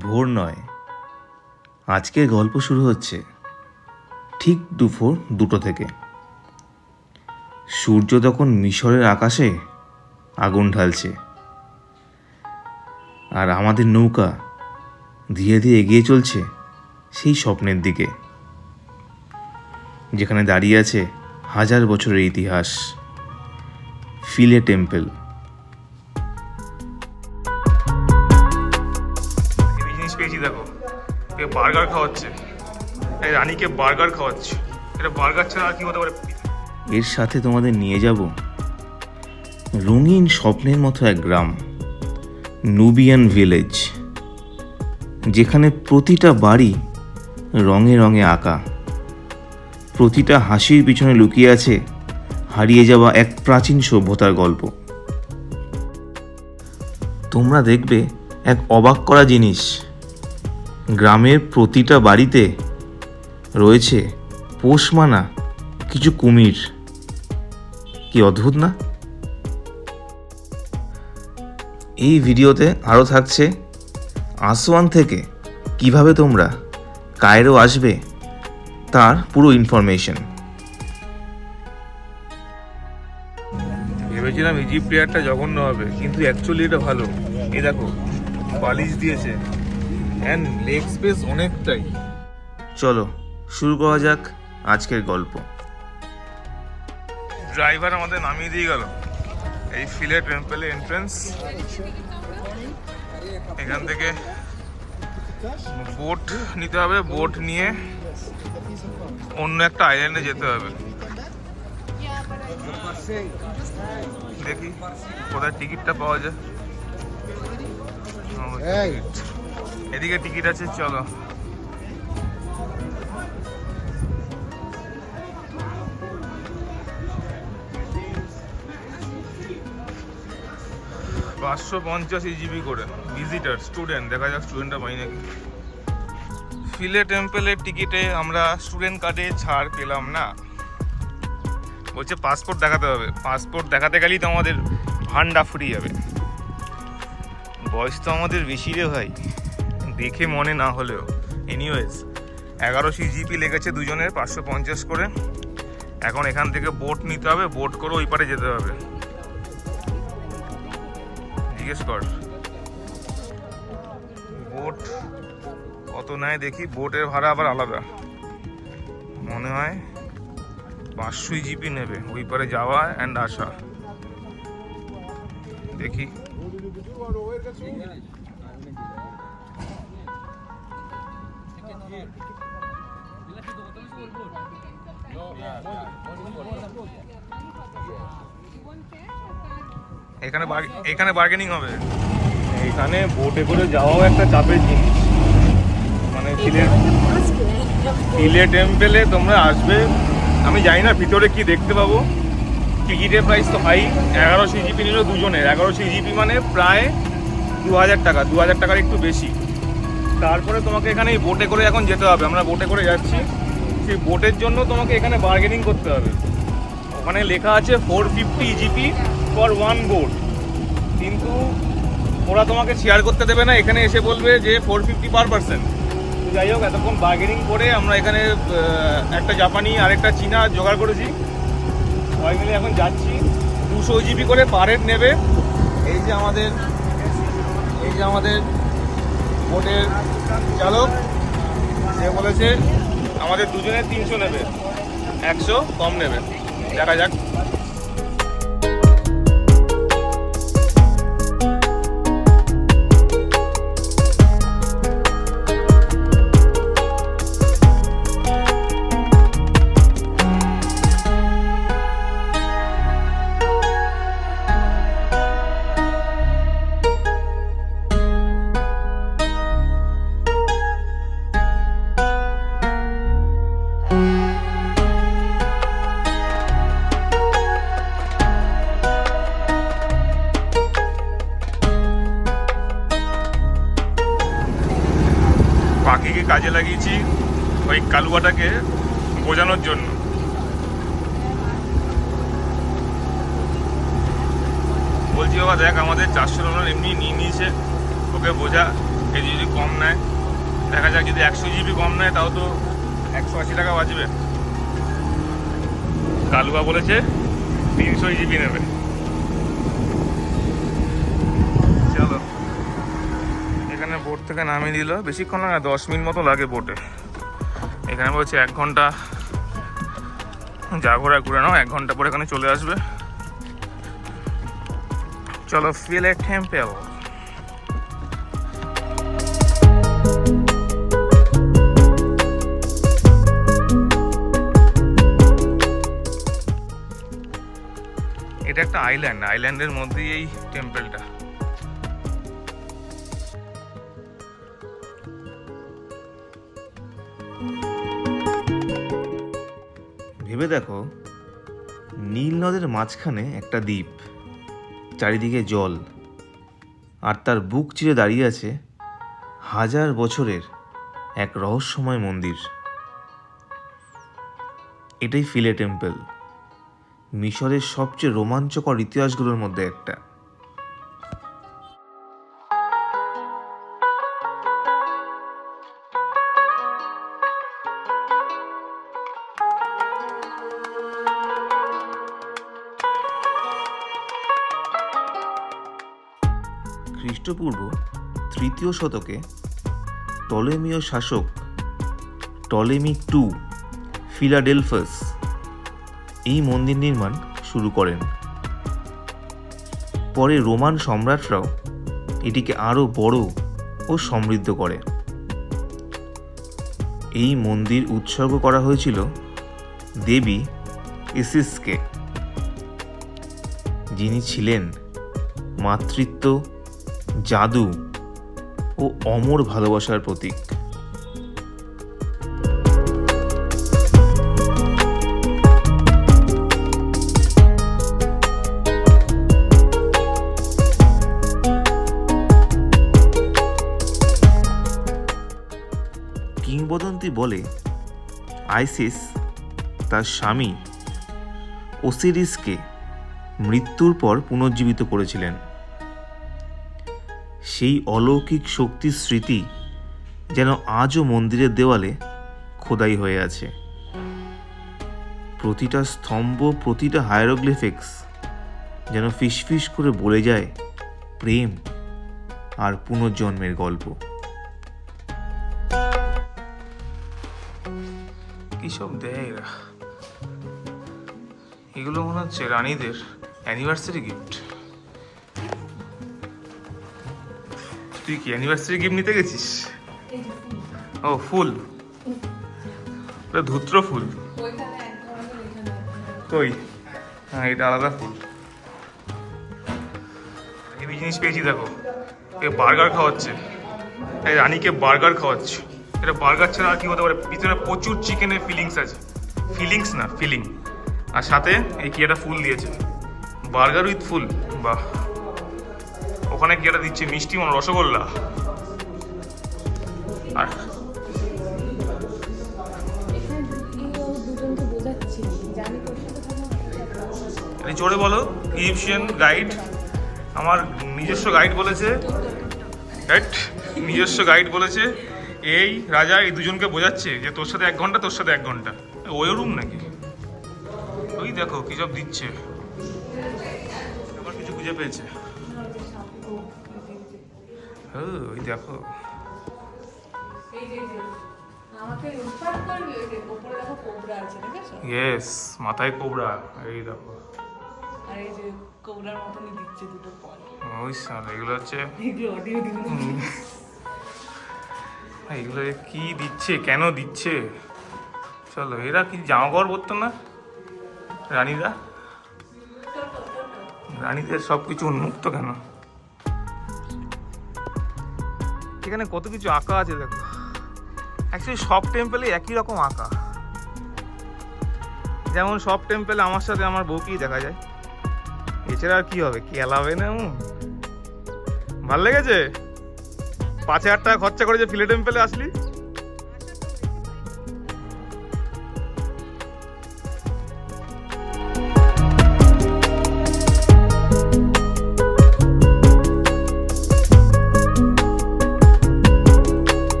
ভোর নয়, আজকের গল্প শুরু হচ্ছে ঠিক দুপুর 2টো থেকে। সূর্য তখন মিশরের আকাশে আগুন ঢালছে, আর আমাদের নৌকা ধীরে ধীরে এগিয়ে চলছে সেই স্বপ্নের দিকে, যেখানে দাঁড়িয়ে আছে হাজার বছরের ইতিহাস, ফিলে টেম্পল। জিনিস পেয়েছি, দেখো বার্গার খাওয়াচ্ছে, রানীকে বার্গার খাওয়াচ্ছে। এটা বার্গার ছাড়া আর কি হতে পারে? এর সাথে তোমাদের নিয়ে যাব রঙিন স্বপ্নের মতো এক গ্রাম, নুবিয়ান ভিলেজ, যেখানে প্রতিটা বাড়ি রঙে রঙে আঁকা, প্রতিটা হাসির পিছনে লুকিয়ে আছে হারিয়ে যাওয়া এক প্রাচীন সভ্যতার গল্প। তোমরা দেখবে এক অবাক করা জিনিস, গ্রামের প্রতিটা বাড়িতে রয়েছে পোষ মানা কিছু কুমির। কি অদ্ভুত না? এই ভিডিওতে আরও থাকছে আসওয়ান থেকে কিভাবে তোমরা কায়রো আসবে তার পুরো ইনফরমেশন। ভেবেছিলাম ইজিপ্ট প্লেয়ারটা জঘন্য হবে, কিন্তু অ্যাকচুয়ালি এটা ভালো। এই দেখো পালিশ দিয়েছে, অ্যান্ড লেগ স্পেস অনেকটাই। চলো শুরু করা যাক আজকের গল্প। ড্রাইভার আমাদের নামিয়ে দিয়ে গেল এই ফিলে টেম্পলে এন্ট্রান্স। এখান থেকে বোট নিতে হবে, বোট নিয়ে অন্য একটা আইল্যান্ডে যেতে হবে। দেখি কোথায় টিকিটটা পাওয়া যায়। এদিকে টিকিট আছে, চলো। $550 EGP করে ভিজিটার, স্টুডেন্ট। দেখা যাক স্টুডেন্টটা পাই নাকি। ফিলে টেম্পলের টিকিটে আমরা স্টুডেন্ট কার্ডে ছাড় পেলাম না, বলছে পাসপোর্ট দেখাতে হবে। পাসপোর্ট দেখাতে গেলেই তো আমাদের ভান্ডা ফুরিয়ে যাবে। বয়স তো আমাদের বেশি রে ভাই, দেখে মনে না হলেও। এনিওয়েজ 1100 EGP লেগেছে দুজনের, 550 করে। এখন এখান থেকে বোট নিতে হবে, বোট করে ওই পারে যেতে হবে। জিজ্ঞেস কর বোট কত নেয় দেখি। বোটের ভাড়া আবার আলাদা, মনে হয় 500 EGP নেবে ওই পারে যাওয়া অ্যান্ড আসা। দেখি এখানে বার্গেনিং হবে। এখানে বোটে করে যাওয়াও একটা চাপের জিনিস। মানে ফিলে টেম্পেলে তোমরা আসবে, আমি জানি না ভিতরে কি দেখতে পাবো। টিকিটের প্রাইস তো হাই, 1100 EGP নিল দুজনের। 1100 EGP মানে প্রায় 2000 টাকা, 2000 টাকার একটু বেশি। তারপরে তোমাকে এখানে এই বোটে করে এখন যেতে হবে। আমরা বোটে করে যাচ্ছি, সেই বোটের জন্য তোমাকে এখানে বার্গেনিং করতে হবে। ওখানে লেখা আছে 450 EGP ফর ওয়ান বোট, কিন্তু ওরা তোমাকে শেয়ার করতে দেবে না। এখানে এসে বলবে যে 450 পার পার্সন। যাই হোক, এতক্ষণ বার্গেনিং করে আমরা এখানে একটা জাপানি আর একটা চীনা জোগাড় করেছি, সবাই মিলে এখন যাচ্ছি। 200 EGP করে পার হেড নেবে। এই যে আমাদের বোটের চালক, সে বলেছে আমাদের দুজনের 300 নেবে, 100 কম নেবে। দেখা যাক। পাখিকে কাজে লাগিয়েছি ওই কালুয়াটাকে বোঝানোর জন্য। বলছি বাবা দেখ, আমাদের 400 ডলার এমনি নিয়ে নিয়েছে, ওকে বোঝা এই যদি কম নেয়, দেখা যাক যদি 100 জিবি কম নেয় তাও তো 180 টাকা বাঁচবে। কালুয়া বলেছে 300 জিবি নেবে। চলো, এখানে বোট থেকে নামিয়ে দিল, বেশিক্ষণ না, 10 মিনিট মতো লাগে বোটে। এখানে বলছে 1 ঘন্টা যা ঘোরা ঘুরে নাও, 1 ঘন্টা পরে এখানে চলে আসবে। চলো, ফিলে টেম্পল। এটা একটা আইল্যান্ড, আইল্যান্ডের মধ্যেই এই টেম্পলটা। ভেবে দেখো, নীল নদের মাঝখানে একটা দ্বীপ, চারিদিকে জল, আর তার বুক চিরে দাঁড়িয়ে আছে 1000 বছরের এক রহস্যময় মন্দির। এটাই ফিলে টেম্পল, মিশরের সবচেয়ে রোমাঞ্চকর ইতিহাসগুলোর মধ্যে একটা। খ্রিস্টপূর্ব 3য় শতকে টলেমীয় শাসক টলেমি II ফিলাডেলফাস এই মন্দির নির্মাণ শুরু করেন। পরে রোমান সম্রাটরাও এটিকে আরও বড় ও সমৃদ্ধ করে। এই মন্দির উৎসর্গ করা হয়েছিল দেবী ইসিসকে, যিনি ছিলেন মাতৃত্ব, জাদু ও অমর ভালোবাসার প্রতীক। কিংবদন্তি বলে আইসিস তার স্বামী ওসিরিসকে মৃত্যুর পর পুনর্জীবিত করেছিলেন। সেই অলৌকিক শক্তির স্মৃতি যেন আজও মন্দিরের দেওয়ালে খোদাই হয়ে আছে। প্রতিটা স্তম্ভ, প্রতিটা হায়ারোগ্লিফিক্স যেন ফিসফিস করে বলে যায় প্রেম আর পুনর্জন্মের গল্প। কি সব দেয় এরা? এগুলো মনে হচ্ছে রানীদের অ্যানিভার্সারি গিফট। তুই কি অ্যানিভার্সারি গিফট নিতে গেছিস? ও, ফুল, ধুত্র ফুল। কই? হ্যাঁ, এটা আলাদা ফুল। এই জিনিস পেয়েছি, দেখো, এ বার্গার খাওয়াচ্ছে। এই রানীকে বার্গার খাওয়াচ্ছে। এটা বার্গার ছাড়া আর কি হতে পারে? ভিতরে প্রচুর চিকেনের ফিলিংস আছে। ফিলিংস না, ফিলিং। আর সাথে এই কি একটা ফুল দিয়েছে, বার্গার উইথ ফুল। বাহ! ওখানে কি একটা দিচ্ছে মিষ্টি, মনে রসগোল্লা। আর জোরে বলো। ইজিপশিয়ান গাইড, আমার নিজস্ব গাইড বলেছে, নিজস্ব গাইড বলেছে এই রাজা এই দুজনকে বোঝাচ্ছে যে তোর সাথে 1 ঘন্টা, তোর সাথে 1 ঘন্টা। ওই রুম নাকি? ওই দেখো কি সব দিচ্ছে। আমার কিছু খুঁজে পেয়েছে। ওই দেখো, ইয়েস, মাথায় কোবরা। এই দেখো, ওই সাল এগুলো হচ্ছে, এগুলো কি দিচ্ছে, কেন দিচ্ছে? চলো, এরা কি জামা কাপড় পরতো না রানীরা? রানীদের সব কিছু উন্মুক্ত কেন? এখানে কত কিছু আঁকা আছে দেখো। অ্যাকচুয়ালি সব টেম্পলে একই রকম আঁকা। যেমন সব টেম্পলে আমার সাথে আমার বউকেই দেখা যায়, এছাড়া আর কি হবে? কি এলাবে না? ভাল লেগেছে? 5000 টাকা খরচা করে যে ফিলে টেম্পলে আসলি।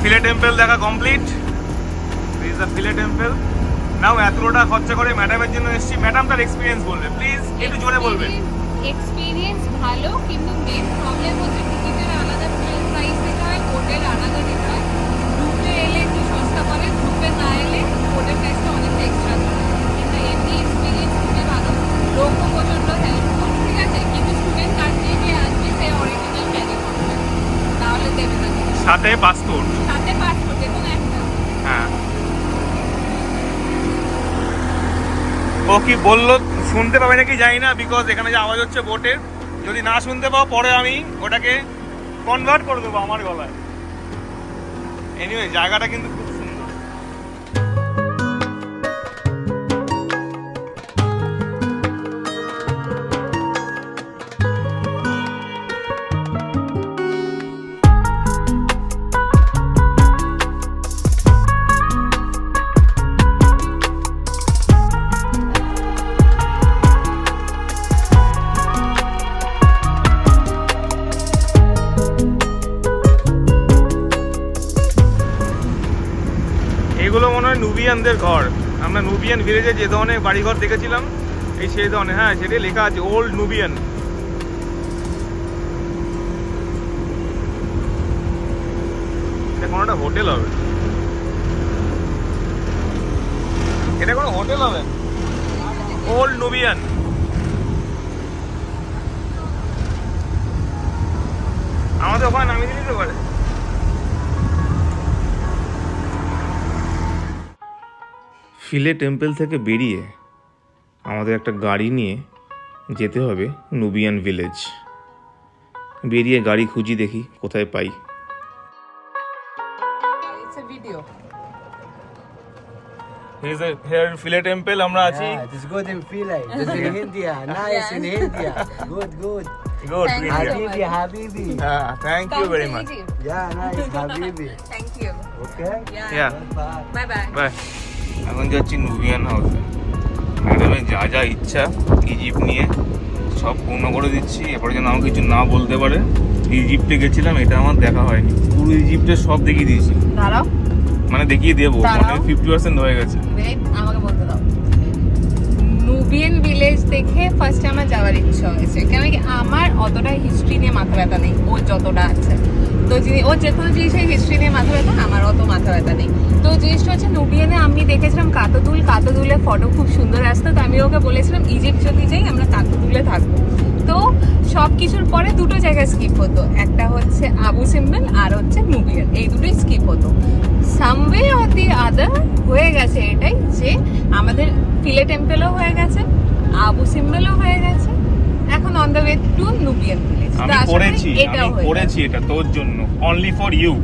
ফিলে টেম্পল দেখা complete. This the Philae temple. Now এতটা খরচা করে ম্যাডামের জন্য এসেছি, ম্যাডাম তার এক্সপিরিয়েন্স বলবে, প্লিজ একটু জোরে বলবেন। এক্সপিরিয়েন্স ভালো, কিন্তু মেন প্রবলেম হচ্ছে টিকিটের আলাদা প্রাইস দিতে হয়, হোটেল আলাদা দিতে হয়। গ্রুপে এলে একটু সস্তা পড়ে, গ্রুপে না এলে হোটেল প্রাইসটা অনেকটা এক্সট্রা পড়ে। কিন্তু এমনি এক্সপিরিয়েন্স খুবই ভালো, লোকও প্রচণ্ড হেল্পফুল, ঠিক আছে। কিন্তু স্টুডেন্ট কান্ট্রি যে আসবে সে অরিজিনাল ক্যারি করবে, তাহলে দেবে না। সাথে পাসপোর্ট, সাথে পাসপোর্ট যে কোনো একটা। হ্যাঁ। ও কি বললো শুনতে পাবে নাকি জানি না, বিকজ এখানে যে আওয়াজ হচ্ছে বোটের, যদি না শুনতে পাও পরে আমি ওটাকে কনভার্ট করে দেবো আমার গলায়। এনিওয়ে জায়গাটা কিন্তু খুব সুন্দর। এগুলো মনে হয় নুবিয়ানদের ঘর। আমরা নুবিয়ান ভিলেজে যে ধরনের বাড়িঘর দেখেছিলাম, এই সেই ধরনের, হ্যাঁ সেটাই লেখা আছে ওল্ড নুবিয়ান। এটা কোনো একটা হোটেল হবে, এটা কোনো হোটেল হবে, ওল্ড নুবিয়ান। আমাদের ওখানে নামিয়ে দিতে পারে। ফিলে টেম্পল থেকে বেরিয়ে আমাদের একটা গাড়ি নিয়ে যেতে হবে নুবিয়ান ভিলেজ। বেরিয়ে গাড়ি খুঁজি, দেখি কোথায় পাই। It's a video. Here fillet temple আমরা আছি। Yeah, it is good in Philae. It is in India. Nice in India. Good, good. Good. Thank you. Habibi, Habibi. হ্যাঁ, thank you Come very to much. Egypt. Yeah, nice, Habibi. Thank you. Okay? Yeah. Bye. Bye bye. Bye. এখন যাচ্ছি Nubian হাউসে। ম্যাডামের যা যা ইচ্ছা Egypt নিয়ে সব পূর্ণ করে দিচ্ছি, এরপরে যেন আমাকে কিছু না বলতে পারে। ইজিপ্টে গেছিলাম, এটা আমার দেখা হয়নি, পুরো ইজিপ্টের সব দেখিয়ে দিয়েছি, দাঁড়াও, মানে দেখিয়ে দেবো, মানে দাঁড়াও। 50% হয়ে গেছে। wait, আমাকে বলতে দাও। নুবিয়ান ভিলেজ দেখে ফার্স্ট আমার যাওয়ার ইচ্ছা হয়েছে, কেন কি আমার অতটা হিস্ট্রি নিয়ে মাথা ব্যথা নেই, ওর যতটা আছে। তো ও যে কোনো জিনিসের হিস্ট্রি নিয়ে মাথা ব্যথা, আমার অত মাথা ব্যথা নেই। তো জিনিসটা হচ্ছে নুবিয়ানে আমি দেখেছিলাম কাতোদুলে ফটো খুব সুন্দর আসতো। তো আমি ওকে বলেছিলাম ইজিপ্ট যদি যাই আমরা কাতোদুলে থাকবো। তো সব কিছুর পরে দুটো জায়গায় স্কিপ হতো, একটা হচ্ছে আবু সিম্বেল আর হচ্ছে নুবিয়ান, এই দুটোই স্কিপ হতো। সামওয়ে অর দি আদার হয়ে গেছে এটাই যে আমাদের ফিলে টেম্পলও হয়ে গেছে, আবু সিম্বেলও হয়ে গেছে, এখন on the way to Nubian village. আমি করেছি এটা তোর জন্য, only for you.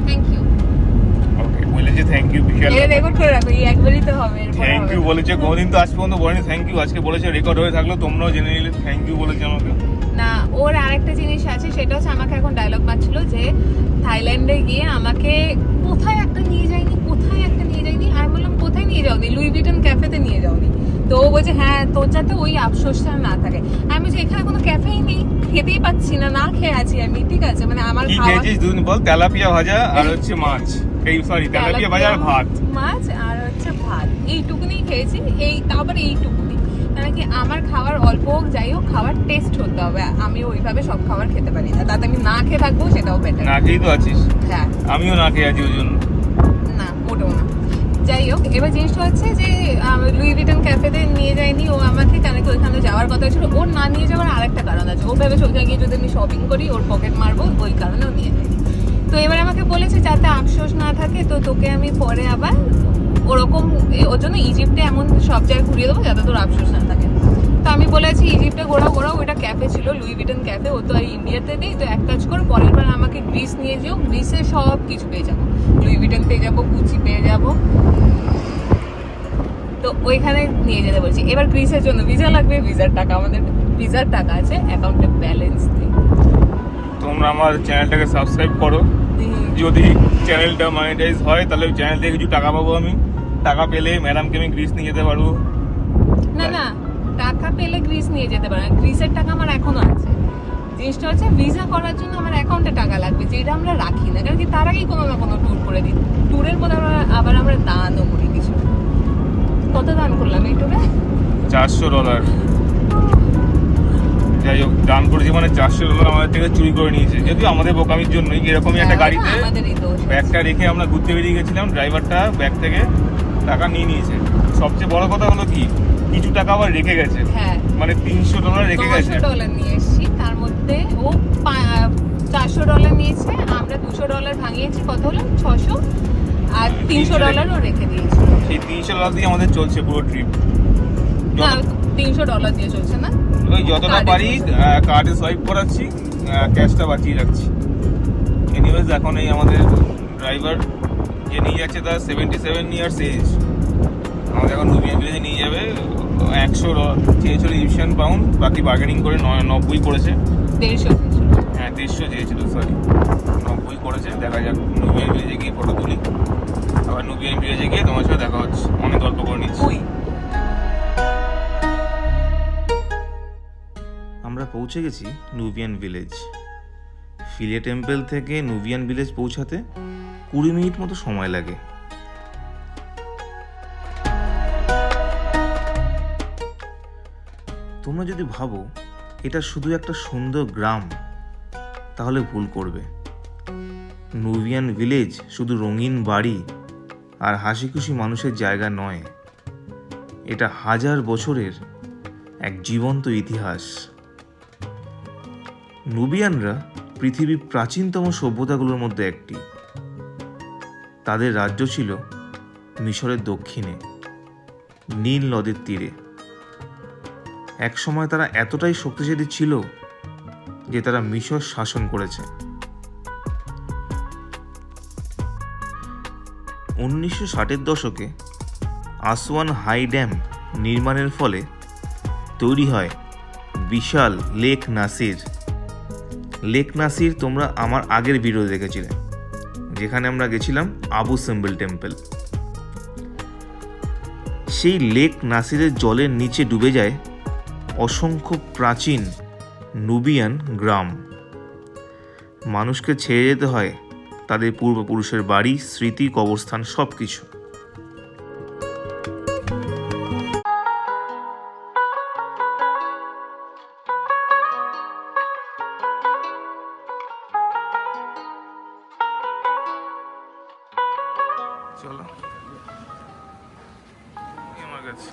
Thank you. Okay, বলেছে থ্যাংক ইউ বিশাল। এটা রেকর্ড করে রাখো, এই একবারই তো হবে, এরপর থ্যাংক ইউ হবে না। বলেছে, কোনোদিন তো আজ পর্যন্ত বলেনি থ্যাংক ইউ, আজকে বলেছে, রেকর্ড হয়ে থাকলো তোমরাও জেনে নিলে থ্যাংক ইউ বলেছে আমাকে। না, ওর আরেকটা জিনিস আছে, সেটা হচ্ছে আমাকে এখন ডায়লগ মারছিল যে থাইল্যান্ডে গিয়ে আমাকে কোথায় একটা নিয়ে যায়নি। আমি বললাম কোথায় নিয়ে যাওনি? লুই ভিটন ক্যাফেতে নিয়ে যাওনি। তো ও বলছে হ্যাঁ, তোর যাতে ওই আফসোসটা না থাকে। আমি বলছি এখানে কোনো ক্যাফেই নেই, খেতেই পাচ্ছি না, না খেয়ে আছি আমি, ঠিক আছে। মানে আমার কি খেয়েছিস দুদিন বল? তেলাপিয়া ভাজা আর হচ্ছে মাছ, এই সরি তেলাপিয়া ভাজা আর ভাত, মাছ আর হচ্ছে ভাত, এইটুকুনি খেয়েছি। তারপরে এইটুকুনি, মানে কি আমার খাবার অল্প হোক যাই হোক, খাবার টেস্ট হতে হবে। আমি ওইভাবে সব খাবার খেতে পারি না, তাতে আমি না খেয়ে থাকবো সেটাও বেটার। না খেয়েই তো আছিস। হ্যাঁ, আমিও না খেয়ে আছি ওই জন্য। না মোটেও না। যাই হোক, এবার জিনিসটা হচ্ছে যে লুই ভিটন ক্যাফেতে নিয়ে যায়নি ও আমাকে, কেন কি ওইখানে যাওয়ার কথা ছিল। ওর না নিয়ে যাওয়ার আরেকটা কারণ আছে, ও ভেবেছে ওখানে গিয়ে যদি আমি শপিং করি ওর পকেট মারবো, ওই কারণে ও নিয়ে যায়নি। তো এবার আমাকে বলেছে যাতে আফসোস না থাকে, তো তোকে আমি পরে আবার ওরকম ওর জন্য ইজিপ্টে এমন সব জায়গায় ঘুরিয়ে দেবো যাতে তোর আফসোস না থাকে। তো আমি বলেছি ইজিপ্টে ঘোরাও, ওইটা ক্যাফে ছিল লুই ভিটন ক্যাফে, ও তো আর ইন্ডিয়াতে নেই। তো এক কাজ করো, পরের বার আমাকে গ্রিস নিয়ে যেও, গ্রিসে সব কিছু পেয়ে যাবো, লুই ভিটন পেয়ে যাবো, গুচি পেয়ে যাবো। তো ওইখানে নিয়ে যেতে বলছি। এবার গ্রিসের জন্য ভিসা লাগবে, ভিসার টাকা আমাদের ভিসার টাকা আছে, অ্যাকাউন্টে ব্যালেন্স নেই। তোমরা আমার চ্যানেলটাকে সাবস্ক্রাইব করো, যদি চ্যানেলটা মনিটাইজ হয় তাহলে চ্যানেল থেকে কিছু টাকা পাবো আমি। টাকা পেলে ম্যাডামকে আমি গ্রিস নিয়ে যেতে পারবো। না, টাকা পেলে গ্রিস নিয়ে যেতে পারে, গ্রিসের টাকা আমার এখনো আছে। জিনিসটা হচ্ছে ভিসা করার জন্য আমার অ্যাকাউন্টে টাকা লাগবে, যেটা আমরা রাখি না, কারণ কি তার আগেই কোনো না কোনো ট্যুর করে দিই। ট্যুরের মধ্যে আমরা দানও করি কিছু। কত দান করলাম এই ট্যুরে? $400। যাই হোক, দান করেছি মানে $400 আমাদের থেকে চুরি করে নিয়েছে, যদিও আমাদের বোকামির জন্যই। এরকমই একটা গাড়িতে আমাদেরই দোষ। ব্যাগটা রেখে আমরা ঘুরতে বেরিয়ে গেছিলাম, ড্রাইভারটা ব্যাগ থেকে টাকা নিয়ে নিয়েছে। সবচেয়ে বড় কথা হলো কি, কিছু টাকা আবার রেখে গেছে, হ্যাঁ, মানে $300 রেখে গেছে। $900 নিয়ে এসেছি, তার মধ্যে ও $400 নিয়েছে, আমরা $200 ভাঙিয়েছি, কত হলো 600, আর $300 ও রেখে দিয়েছি। সেই $300 দিয়ে আমাদের চলছে পুরো ট্রিপ। না, $300 দিয়ে চলছে না, ওই যতটা কার্ডে পারি কার্ডে সোয়াইপ করাচ্ছি, ক্যাশটা বাঁচিয়ে রাখছি। এনিওয়েজ, এখন এই আমাদের ড্রাইভার যে নিয়ে যাচ্ছে তার 77 ইয়ার্স এজ, আমাদের এখন নুবিয়ান ভিলেজে নিয়ে যাবে। $100 চেয়েছিল ইজিপশিয়ান পাউন্ড, বাকি বার্গেনিং করে 90 করেছে। 150 হ্যাঁ, 150 চেয়েছিল, সরি, 90 করেছে। দেখা যাক, নুবিয়ান ভিলেজে গিয়ে ফটো তুলি, আবার নুবিয়ান ভিলেজে গিয়ে তোমার সাথে দেখা হচ্ছে। অনেক গল্প করে নিচ্ছি। আমরা পৌঁছে গেছি নুবিয়ান ভিলেজ। ফিলে টেম্পল থেকে নুবিয়ান ভিলেজ পৌঁছাতে 20 মিনিট মতো সময় লাগে। তোমরা যদি ভাবো এটা শুধু একটা সুন্দর গ্রাম, তাহলে ভুল করবে। নুবিয়ান ভিলেজ শুধু রঙিন বাড়ি আর হাসি খুশি মানুষের জায়গা নয়, এটা হাজার বছরের এক জীবন্ত ইতিহাস। নুবিয়ানরা পৃথিবীর প্রাচীনতম সভ্যতাগুলোর মধ্যে একটি। তাদের রাজ্য ছিল মিশরের দক্ষিণে, নীল নদের তীরে। একসময় তারা এতটাই শক্তিশালী ছিল যে তারা মিশর শাসন করেছে। 1960-এর দশকে আসওয়ান হাই ড্যাম নির্মাণের ফলে তৈরি হয় বিশাল লেক নাসির। লেক নাসির তোমরা আমার আগের ভিডিও দেখেছিলে, যেখানে আমরা গেছিলাম আবু সিম্বল টেম্পল। সেই লেক নাসিরের জলের নিচে ডুবে যায় অসংখ্য প্রাচীন নুবিয়ান গ্রাম। মানুষকে ছেড়ে যেতে হয় তাদের পূর্বপুরুষের বাড়ি, স্মৃতি, কবরস্থান, সব কিছু। চলো, আমার কাছে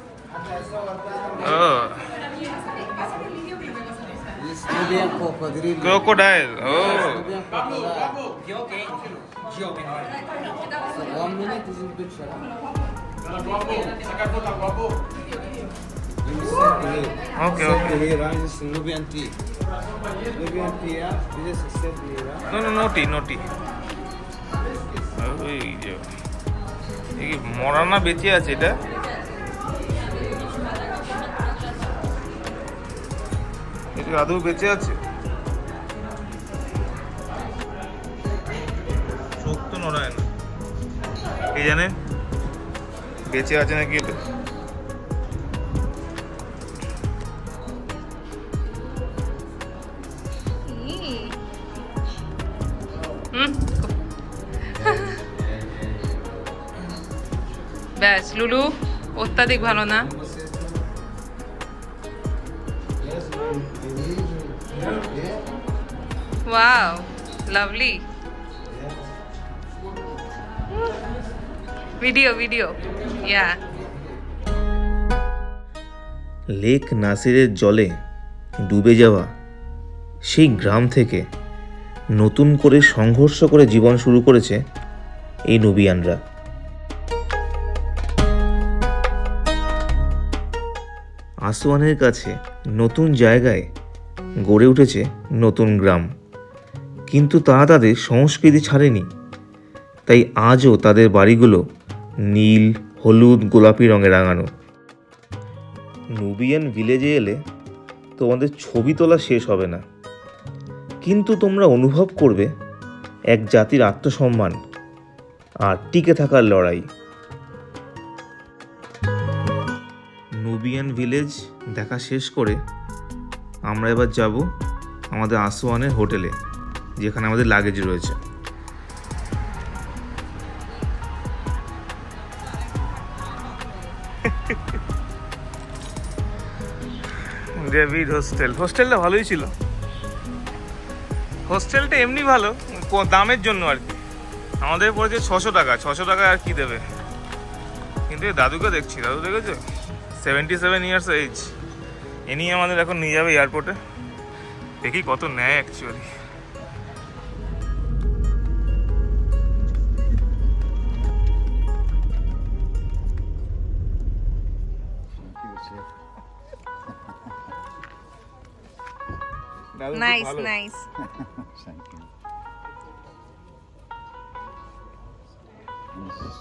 This Nubian crocodile. ক্রোকোডাইল। ও Nubian crocodile. So 1 minute is in picture. Okay, Set okay. here, this is Nubian tea. Nubian tea, yeah. This is set here. নো টি। ওই যে এই কি মরা না বেঁচে আছে এটা? এটা আদৌ বেঁচে আছে? চোখ তো নড়ায় না, কে জানে বেঁচে আছে নাকি এটা। ব্যাস লুলু, অত্যাধিক ভালো না। Wow, lovely. ভিডিও ইয়া। লেক নাসিরের জলে ডুবে যাওয়া সেই গ্রাম থেকে নতুন করে সংঘর্ষ করে জীবন শুরু করেছে এই নুবিয়ানরা। আসওয়ানের কাছে নতুন জায়গায় গড়ে উঠেছে নতুন গ্রাম, কিন্তু তারা তাদের সংস্কৃতি ছাড়েনি। তাই আজও তাদের বাড়িগুলো নীল, হলুদ, গোলাপি রঙে রাঙানো। নুবিয়ান ভিলেজে এলে তোমাদের ছবি তোলা শেষ হবে না, কিন্তু তোমরা অনুভব করবে এক জাতির আত্মসম্মান আর টিকে থাকার লড়াই। নুবিয়ান ভিলেজ দেখা শেষ করে আমরা এবার যাব আমাদের আসওয়ানের হোটেলে, যেখানে আমাদের লাগেজ রয়েছে। ডেভিড হোস্টেলটা ভালোই ছিল। হোস্টেলটা এমনি ভালো, দামের জন্য আর কি। আমাদের পড়েছে 600 টাকা আর কি দেবে। কিন্তু এই দাদুকে দেখছি, দাদু দেখেছো 77 ইয়ার্স এজ, এ নিয়ে আমাদের এখন নিয়ে যাবে এয়ারপোর্টে। দেখি কত নেয় actually. Nice nice. Thank you. This is,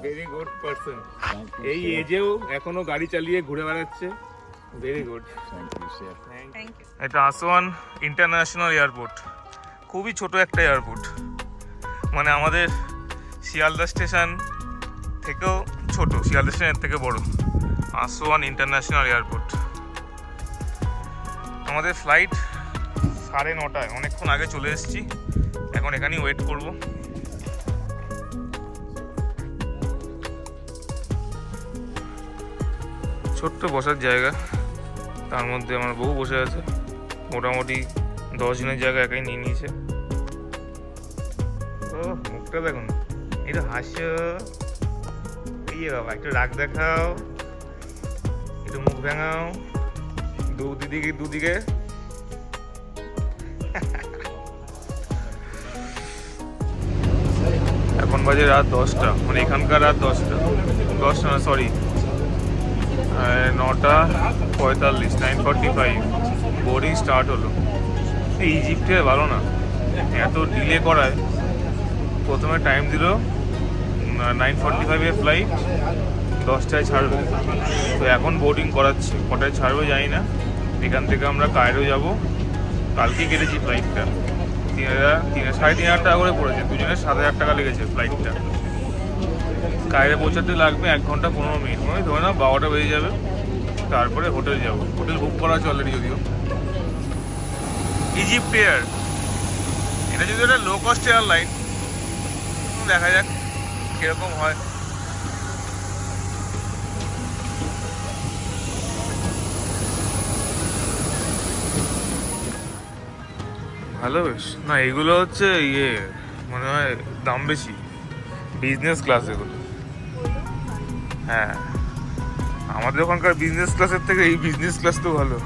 very good person. thank you, এই sir. এজেও এখনো গাড়ি চালিয়ে ঘুরে বেড়াচ্ছে, very good. Thank you, sir. Thank you. এটা আসওয়ান ইন্টারন্যাশনাল এয়ারপোর্ট, খুবই ছোট একটা এয়ারপোর্ট, মানে আমাদের শিয়ালদা স্টেশন থেকেও ছোট, শিয়ালদা স্টেশনের থেকে বড় আসওয়ান ইন্টারন্যাশনাল এয়ারপোর্ট। আমাদের ফ্লাইট 9:30, অনেকক্ষণ আগে চলে এসেছি, এখন এখানেই ওয়েট করব। ছোট্ট বসার জায়গা, তার মধ্যে আমার বউ বসে আছে, মোটামুটি 10 জনের জায়গা একাই নিয়ে নিয়েছে। ও মুখটা দেখুন, একটু হাসো, ইয়ে বাবা একটু রাগ দেখাও, একটু মুখ ভেঙাও, দুদিকে। এখন বাজে রাত 10টা, মানে এখানকার রাত 10টা না, সরি 9:45, 9:45 বোর্ডিং স্টার্ট হলো। এই ইজিপ্টে ভালো না, এত ডিলে করায়। প্রথমে টাইম দিল 9:45 ফ্লাইট, 10টায় ছাড়বে। তো এখন বোর্ডিং করাচ্ছে, কটায় ছাড়বে জানি না। এখান থেকে আমরা কায়রো যাব, কালকে কেটেছি ফ্লাইটটা। 3,500 টাকা করে পড়েছে, দুজনের 7,000 টাকা লেগেছে ফ্লাইটটা। কায়রে পৌঁছাতে লাগবে 1 ঘন্টা 15 মিনিট, মানে ধরে না 12টা বেজে যাবে। তারপরে হোটেল যাব, হোটেল বুক করা আছে অলরেডি যদিও। ইজিপ্ট এয়ার, এটা যদি একটা লো কস্ট এয়ারলাইন, দেখা যাক কিরকম হয়। ভালো বেশ না, এগুলো হচ্ছে ইয়ে মনে হয় দাম বেশি, বিজনেস ক্লাস এগুলো। হ্যাঁ, আমাদের ওখানকার বিজনেস ক্লাসের থেকে এই বিজনেস ক্লাস তো ভালো।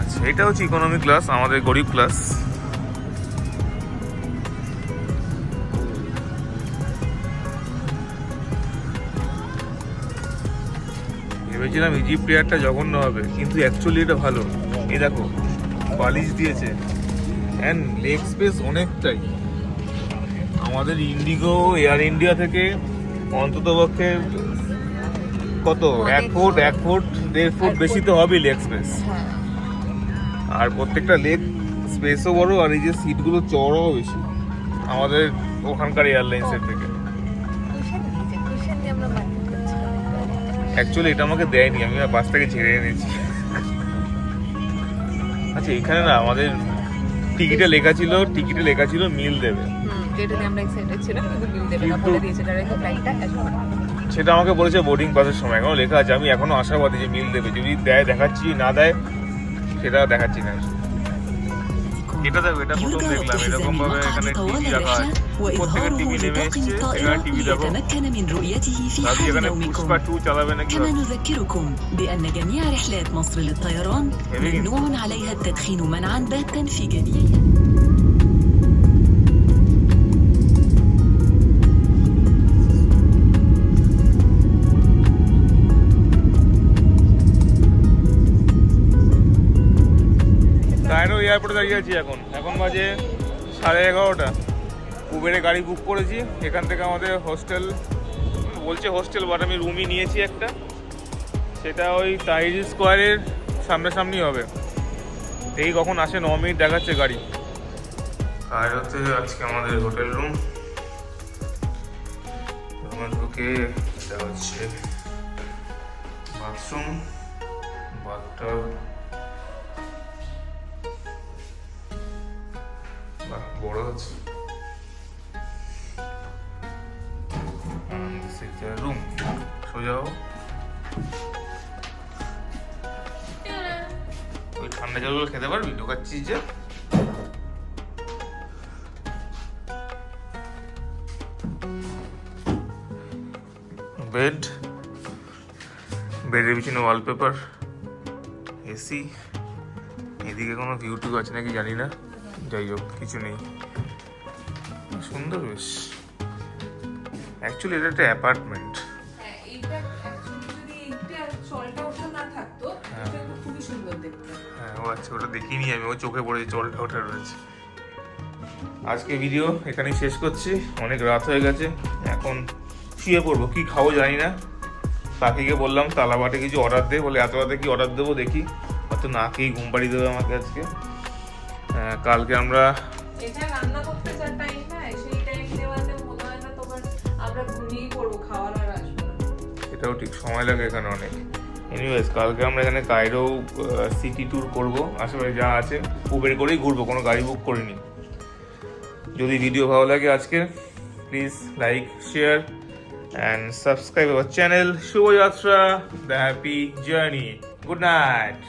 আচ্ছা, এটা হচ্ছে ইকোনমি ক্লাস, আমাদের গরিব ক্লাস। ভেবেছিলাম ইজিপ্ট এয়ারটা জঘন্য হবে, কিন্তু অ্যাকচুয়ালি এটা ভালো। এই দেখো বালিশ দিয়েছে, অ্যান্ড লেগ স্পেস অনেকটাই। আমাদের ইন্ডিগো, এয়ার ইন্ডিয়া থেকে অন্তত পক্ষে কত 1 ফুট 1.5 ফুট বেশি তো হবে লেগ স্পেস। আর প্রত্যেকটা লেগ স্পেসও বড়, আর এই যে সিটগুলো চওড়াও বেশি আমাদের ওখানকার এয়ারলাইন্সের থেকে। অ্যাকচুয়ালি এটা আমাকে দেয়নি, আমি বাস থেকে ছেড়ে এনেছি। আচ্ছা, এখানে না আমাদের টিকিটে লেখা ছিল মিল দেবে, যেটাতে আমরা এক্সাইটেড ছিলাম, কিন্তু বিল দেবে না বলে দিয়েছে ডাইরেক্ট ফ্লাইটটা একবার। সেটা আমাকে বলেছে বোর্ডিং পাসের সময়, এখনো লেখা আছে। আমি এখনো আশাবাদী যে মিল দেবে, যদি দেয় দেখাচ্ছি, না দেয় সেটা দেখাচ্ছি না। এটা দেখো, এটা প্রথম দেখলাম এরকম ভাবে এখানে টিভি রাখা আছে, প্রত্যেকের টিভি নেমে এসছে, এখানে টিভি দেখো। ভাবছি এখানে পুষ্পা 2 চালাবে নাকি। كما نذكركم بأن جميع رحلات مصر للطيران ممنوع عليها التدخين منعا باتا في جميع. কায়রো এয়ারপোর্টে দাঁড়িয়ে আছি এখন বাজে 11:30। উবেরে গাড়ি বুক করেছি, এখান থেকে আমাদের হোস্টেল বলছে হোস্টেল, বাট আমি রুমই নিয়েছি একটা, সেটা ওই তাহিরি স্কোয়ারের সামনাসামনি হবে। এই কখন আসে 9 মিনিট দেখাচ্ছে গাড়ি। কায়রোতে আজকে আমাদের হোটেল রুম, ওকে, এটা হচ্ছে বাথরুম, বাথটাব, বাহ বড় আছে। রুম সোজা হোক, ওই ঠান্ডা জলগুলো খেতে পারবি, ঢোকাচ্ছিস যে। বেড, বেডের পিছনে ওয়ালপেপার, এসি, এদিকে কোনো ভিউ টু আছে নাকি জানি না, যাই হোক কিছু নেই। সুন্দর বেশ, অ্যাকচুয়ালি এটা একটা অ্যাপার্টমেন্ট। হ্যাঁ, এইটা actually যদি এইটা চলটা ওঠা না থাকতো, এটা তো খুবই সুন্দর দেখতে। হ্যাঁ ও আচ্ছা, ওটা দেখিনি আমি, ও চোখে পড়েছে জলটা ওঠা রয়েছে। আজকে ভিডিও এখানেই শেষ করছি, অনেক রাত হয়ে গেছে, এখন শুয়ে পড়বো। কি খাবো জানি না, পাখিকে বললাম তালাবাটে কিছু অর্ডার দে, বলে এত রাতে কি অর্ডার দেবো দেখি, হয়তো না খেয়েই ঘুম পাড়িয়ে দেবে আমাকে আজকে। কালকে আমরা এটা রান্না করতে যা টাইম নেয়, সেই টাইম দেওয়াতে মনে হয় না তোমার আমরা ঘুমিয়েই পড়বো, খাওয়ার আর আসবে না। এটাও ঠিক সময় লাগে এখানে অনেক। এনিওয়েজ কালকে আমরা এখানে কায়রো সিটি ট্যুর করবো, আশেপাশে যা আছে উবের করেই ঘুরবো, কোনো গাড়ি বুক করিনি। যদি ভিডিও ভালো লাগে আজকে, please like, share and subscribe our channel. শুভযাত্রা, the happy journey, good night.